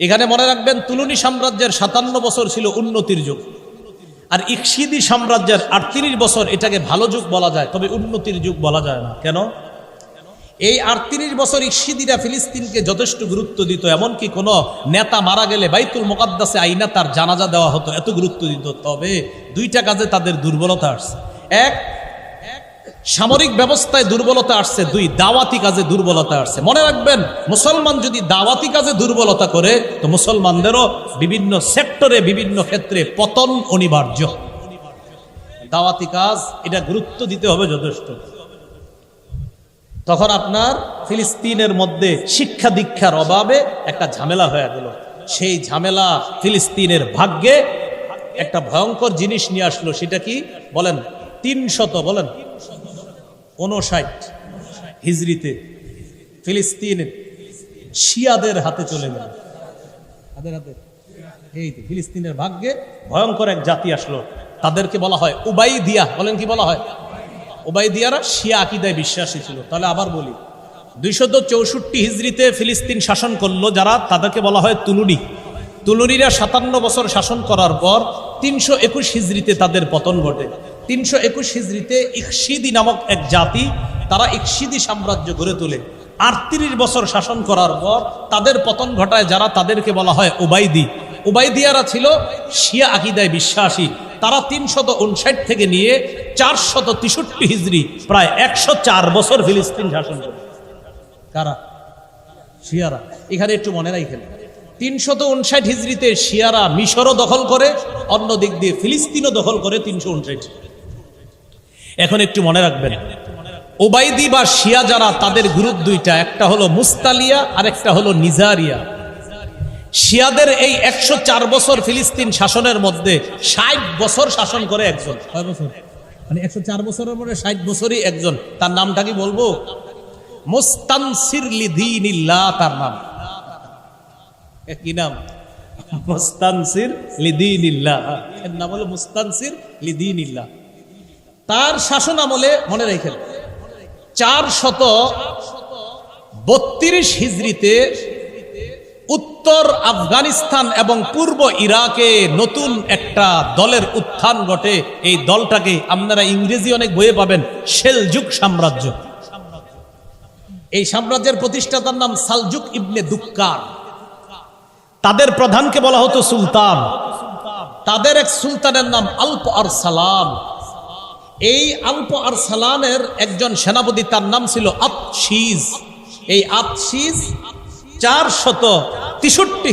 এখানে মনে রাখবেন, তুলুনি সাম্রাজ্যের 57 বছর ছিল উন্নতির যুগ, আর ইকশিদি সাম্রাজ্যের 38 বছর এটাকে ভালো যুগ বলা যায়, তবে উন্নতির যুগ বলা যায় না। কেন? এই 38 বছর ইকশিদিরা ফিলিস্তিনকে যথেষ্ট গুরুত্ব দিত, এমনকি কোনো নেতা মারা গেলে বাইতুল মুকাদ্দাসে আইনা তার জানাজা দেওয়া হতো, এত গুরুত্ব দিত। তবে দুইটা কাজে তাদের দুর্বলতা আসছে। এক, সামরিক ব্যবস্থায় দুর্বলতা আসছে। দুই, দাওয়াতি কাজে দুর্বলতা আসছে। মনে রাখবেন, মুসলমান যদি দাওয়াতি কাজে দুর্বলতা করে তো মুসলমানদেরও বিভিন্ন সেক্টরে বিভিন্ন ক্ষেত্রে পতন অনিবার্য। দাওয়াতি কাজ এটা গুরুত্ব দিতে হবে যথেষ্ট। তখন আপনার ফিলিস্তিনের মধ্যে শিক্ষা দীক্ষার অভাবে একটা ঝামেলা হয়ে গেল। সেই ঝামেলা ফিলিস্তিনের ভাগ্যে একটা ভয়ঙ্কর জিনিস নিয়ে আসলো। সেটা কি বলেন? 359 হিজরিতে ফিলিস্তিন শিয়াদের হাতে চলে গেল। এই ফিলিস্তিনের ভাগ্যে ভয়ঙ্কর এক জাতি আসলো, তাদেরকে বলা হয় উবাইদিয়া। বলেন কি বলা হয়? উবাইদিয়ারা শিয়া আকীদায় বিশ্বাসী ছিল। তাহলে আবার বলি, 264 হিজরিতে ফিলিস্তিন শাসন করলো যারা, তাদেরকে বলা হয় তুলুনি। তুলুনিরা 57 বছর শাসন করার পর 321 হিজরিতে তাদের পতন ঘটে। 321 হিজরিতে ইকশিদি নামক এক জাতি, তারা ইকশিদি সাম্রাজ্য গড়ে তোলে। 38 বছর শাসন করার পর তাদের পতন ঘটায় যারা, তাদেরকে বলা হয় উবাইদি। উবাইদিয়ারা ছিল শিয়া আকীদায় বিশ্বাসী। তারা 359 থেকে নিয়ে 463 হিজরি, প্রায় 104 বছর ফিলিস্তিন শাসন করে। কারা? শিয়ারা। এখানে একটু মনে রাখেন, 359 হিজরিতে শিয়ারা মিশরও দখল করে, অন্য দিক দিয়ে ফিলিস্তিনও দখল করে 359। এখন একটু মনে রাখবেন, ওবাইদি বা শিয়া যারা, তাদের গ্রুপ দুইটা, একটা হলো মুস্তালিয়া আর একটা হলো নিজারিয়া। শিয়াদের এই 104 বছর ফিলিস্তিন শাসনের মধ্যে 60 বছর শাসন করে একজন। কয় বছর? মানে 104 বছরের মধ্যে 60 বছরই একজন। তার নামটা কি বলবো? মুস্তানসির লিদীনিল্লাহ তার নাম। কি নাম? মুস্তানসির লিদীনিল্লাহ। এর নাম হলো মুস্তানসির লিদীনিল্লাহ। তার শাসন আমলে মনে রাখেন, 432 হিজরিতে উত্তর আফগানিস্তান এবং পূর্ব ইরাকে নতুন একটা দলের উত্থান ঘটে। এই দলটাকে আপনারা ইংরেজি অনেক বইয়ে পাবেন, সেলজুক সাম্রাজ্য। এই সাম্রাজ্যের প্রতিষ্ঠাতার নাম সালজুক ইবনে দুক্কার। তাদের প্রধানকে বলা হতো সুলতান। তাদের এক সুলতানের নাম আলপ আরসালান। এই আলপ আরসালানের একজন সেনাপতি, তার নাম ছিল আতশিজ। এই আতশিজ 463